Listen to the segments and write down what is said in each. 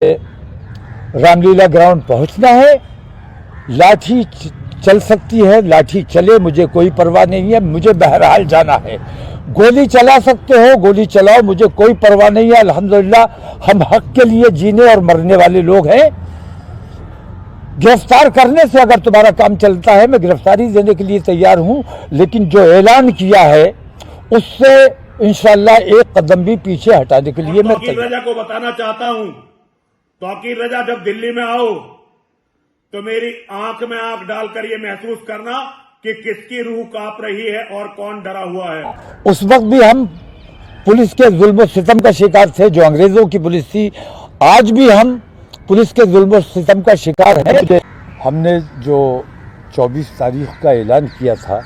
Ramlila ground पहुंचना है। लाठी चल सकती है, लाठी चले, मुझे कोई परवाह नहीं है। मुझे बहरहाल जाना है। गोली चला सकते हो, गोली चलाओ, मुझे कोई परवाह नहीं है। अल्हम्दुलिल्लाह हम हक के लिए जीने और मरने वाले लोग हैं। गिरफ्तार करने से अगर तुम्हारा काम चलता है, मैं गिरफ्तारी देने के लिए तैयार हूं, लेकिन जो ऐलान किया है उससे इंशाअल्लाह एक कदम भी पीछे हटाने के लिए मैं तौकीर रजा को बताना चाहता हूं, तौकीर रजा जब दिल्ली में आओ तो मेरी आंख में आंख डालकर ये महसूस करना कि किसकी रूह कांप रही है और कौन डरा हुआ है। उस वक्त भी हम पुलिस के जुल्म सितम का शिकार थे, जो अंग्रेजों की पुलिस थी। आज भी हम पुलिस के जुल्म सितम का शिकार है। हमने जो 24 तारीख का ऐलान किया था,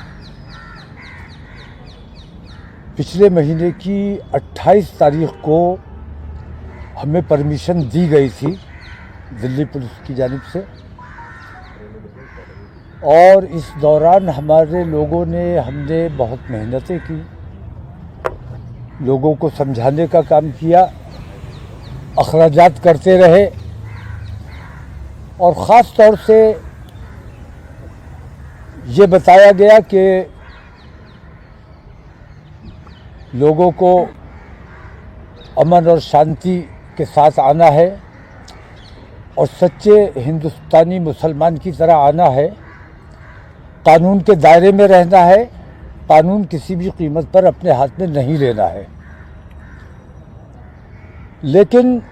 पिछले महीने की 28 तारीख को हमें परमिशन दी गई थी दिल्ली पुलिस की जानिब से, और इस दौरान हमारे लोगों ने हमने बहुत मेहनतें की, लोगों को समझाने का काम किया, अखराजात करते रहे, और ख़ास तौर से ये बताया गया कि लोगों को अमन और शांति के साथ आना है और सच्चे हिंदुस्तानी मुसलमान की तरह आना है। कानून के दायरे में रहना है, कानून किसी भी कीमत पर अपने हाथ में नहीं लेना है। लेकिन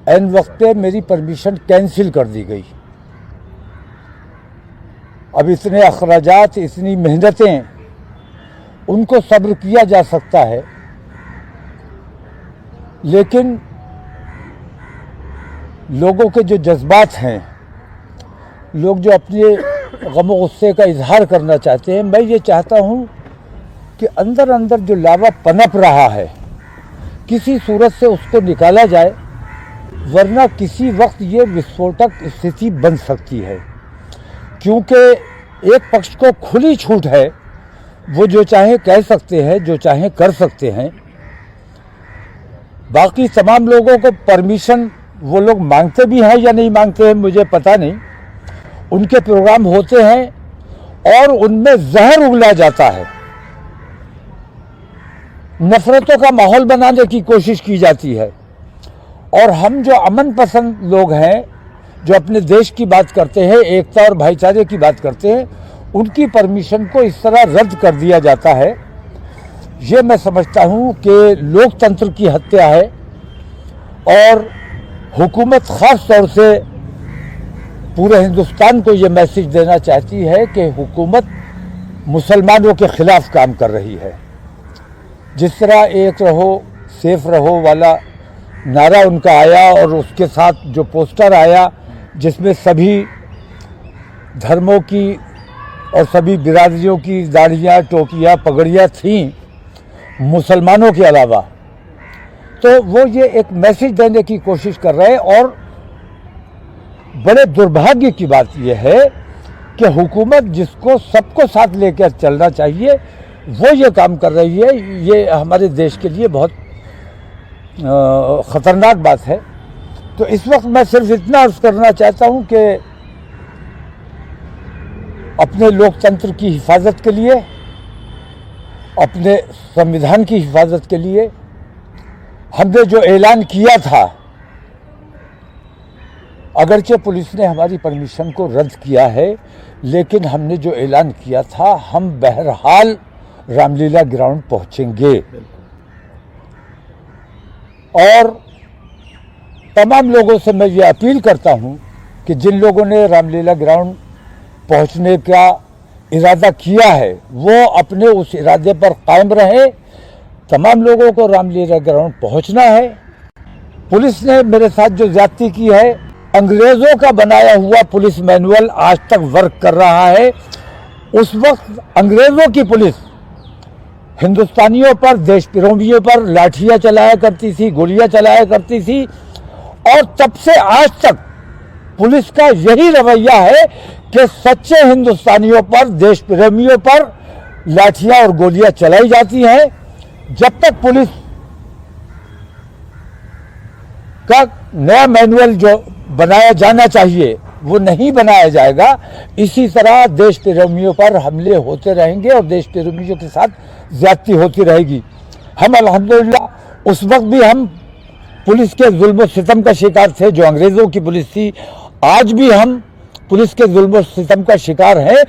ऐन वक्त पे मेरी परमिशन कैंसिल कर दी गई। अब इतने अखराजात, इतनी मेहनतें, उनको सब्र किया जा सकता है, लेकिन लोगों के जो जज्बात हैं, लोग जो अपने गम और गुस्से का इजहार करना चाहते हैं, मैं ये चाहता हूँ कि अंदर अंदर जो लावा पनप रहा है, किसी सूरत से उसको निकाला जाए, वरना किसी वक्त ये विस्फोटक स्थिति बन सकती है। क्योंकि एक पक्ष को खुली छूट है, वो जो चाहे कह सकते हैं, जो चाहे कर सकते हैं। बाकी तमाम लोगों को परमिशन वो लोग मांगते भी हैं या नहीं मांगते हैं, मुझे पता नहीं। उनके प्रोग्राम होते हैं और उनमें जहर उगला जाता है, नफरतों का माहौल बनाने की कोशिश की जाती है। और हम जो अमन पसंद लोग हैं, जो अपने देश की बात करते हैं, एकता और भाईचारे की बात करते हैं, उनकी परमिशन को इस तरह रद्द कर दिया जाता है। ये मैं समझता हूँ कि लोकतंत्र की हत्या है, और हुकूमत ख़ास तौर से पूरे हिंदुस्तान को ये मैसेज देना चाहती है कि हुकूमत मुसलमानों के ख़िलाफ़ काम कर रही है। जिस तरह एक रहो सेफ रहो वाला नारा उनका आया, और उसके साथ जो पोस्टर आया जिसमें सभी धर्मों की और सभी बिरादरियों की दाढ़ियाँ, टोपियाँ, पगड़ियाँ थीं, मुसलमानों के अलावा, तो वो ये एक मैसेज देने की कोशिश कर रहे हैं। और बड़े दुर्भाग्य की बात यह है कि हुकूमत, जिसको सबको साथ लेकर चलना चाहिए, वो ये काम कर रही है। ये हमारे देश के लिए बहुत ख़तरनाक बात है। तो इस वक्त मैं सिर्फ इतना अर्ज़ करना चाहता हूँ कि अपने लोकतंत्र की हिफाजत के लिए, अपने संविधान की हिफाजत के लिए हमने जो ऐलान किया था, अगरचे पुलिस ने हमारी परमिशन को रद्द किया है, लेकिन हमने जो ऐलान किया था, हम बहरहाल रामलीला ग्राउंड पहुंचेंगे। और तमाम लोगों से मैं ये अपील करता हूं कि जिन लोगों ने रामलीला ग्राउंड पहुंचने का इरादा किया है, वो अपने उस इरादे पर कायम रहे। तमाम लोगों को रामलीला ग्राउंड पहुंचना है। पुलिस ने मेरे साथ जो ज्यादती की है, अंग्रेज़ों का बनाया हुआ पुलिस मैनुअल आज तक वर्क कर रहा है। उस वक्त अंग्रेज़ों की पुलिस हिंदुस्तानियों पर, देश प्रेमियों पर लाठियाँ चलाया करती थी, गोलियाँ चलाया करती थी, और तब से आज तक पुलिस का यही रवैया है कि सच्चे हिंदुस्तानियों पर, देश प्रेमियों पर लाठियाँ और गोलियाँ चलाई जाती हैं। जब तक पुलिस का नया मैनुअल जो बनाया जाना चाहिए वो नहीं बनाया जाएगा। इसी तरह देश प्रेमियों पर हमले होते रहेंगे और देश प्रेमियों के साथ ज्यादती होती रहेगी। हम अल्हम्दुलिल्लाह उस वक्त भी हम पुलिस के जुल्म सितम का शिकार थे जो अंग्रेजों की पुलिस थी। आज भी हम पुलिस के जुल्म सितम का शिकार हैं,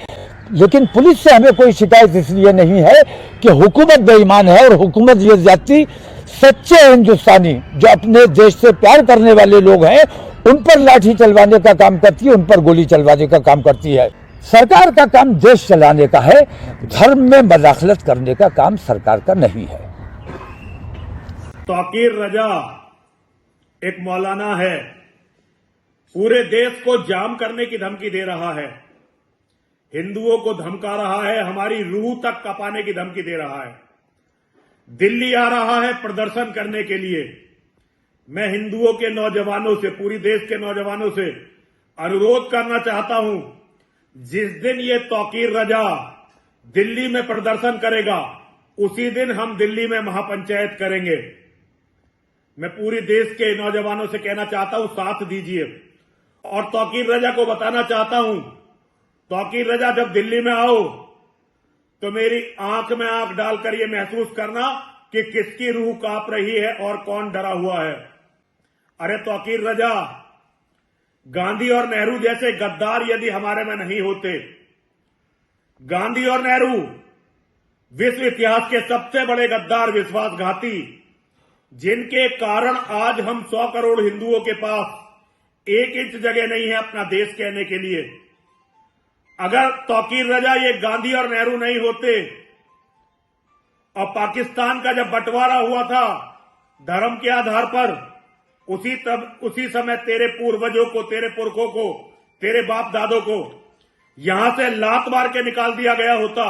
लेकिन पुलिस से हमें कोई शिकायत इसलिए नहीं है कि हुकूमत बेईमान है और हुकूमत ये जाती सच्चे हिंदुस्तानी जो अपने देश से प्यार करने वाले लोग हैं उन पर लाठी चलवाने का काम करती है, उन पर गोली चलवाने का काम करती है। सरकार का काम देश चलाने का है, धर्म में मदाखलत करने का काम सरकार का नहीं है। तौकीर रजा एक मौलाना है, पूरे देश को जाम करने की धमकी दे रहा है, हिंदुओं को धमका रहा है, हमारी रूह तक कपाने की धमकी दे रहा है। दिल्ली आ रहा है प्रदर्शन करने के लिए। मैं हिंदुओं के नौजवानों से, पूरी देश के नौजवानों से अनुरोध करना चाहता हूं, जिस दिन ये तौकीर रजा दिल्ली में प्रदर्शन करेगा उसी दिन हम दिल्ली में महापंचायत करेंगे। मैं पूरी देश के नौजवानों से कहना चाहता हूं, साथ दीजिए। और तौकीर रजा को बताना चाहता हूं, तौकीर रजा जब दिल्ली में आओ तो मेरी आंख में आंख डालकर यह महसूस करना कि किसकी रूह कांप रही है और कौन डरा हुआ है। अरे तौकीर रजा, गांधी और नेहरू जैसे गद्दार यदि हमारे में नहीं होते, गांधी और नेहरू विश्व इतिहास के सबसे बड़े गद्दार, विश्वासघाती, जिनके कारण आज हम 100 करोड़ हिंदुओं के पास 1 इंच जगह नहीं है अपना देश कहने के लिए। अगर तौकीर रजा ये गांधी और नेहरू नहीं होते और पाकिस्तान का जब बंटवारा हुआ था धर्म के आधार पर, उसी समय तेरे पूर्वजों को, तेरे पुरखों को, तेरे बाप दादों को यहां से लात मार के निकाल दिया गया होता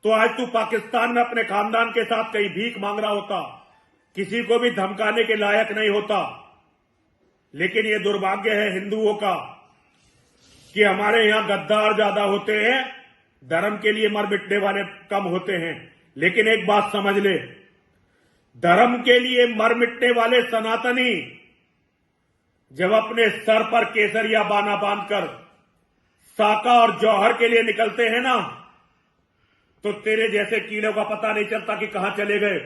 तो आज तू पाकिस्तान में अपने खानदान के साथ कहीं भीख मांग रहा होता, किसी को भी धमकाने के लायक नहीं होता। लेकिन ये दुर्भाग्य है हिंदुओं का कि हमारे यहां गद्दार ज्यादा होते हैं, धर्म के लिए मर मिटने वाले कम होते हैं। लेकिन एक बात समझ ले, धर्म के लिए मर मिटने वाले सनातनी जब अपने सर पर केसरिया बाना बांधकर साका और जौहर के लिए निकलते हैं ना, तो तेरे जैसे कीड़ों का पता नहीं चलता कि कहां चले गए।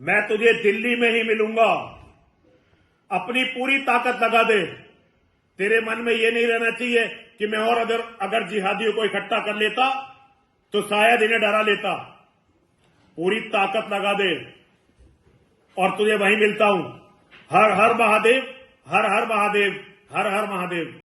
मैं तुझे दिल्ली में ही मिलूंगा, अपनी पूरी ताकत लगा दे। तेरे मन में यह नहीं रहना चाहिए कि मैं और अगर जिहादियों को इकट्ठा कर लेता तो शायद इन्हें डरा लेता। पूरी ताकत लगा दे और तुझे वहीं मिलता हूं। हर हर महादेव, हर हर महादेव, हर हर महादेव।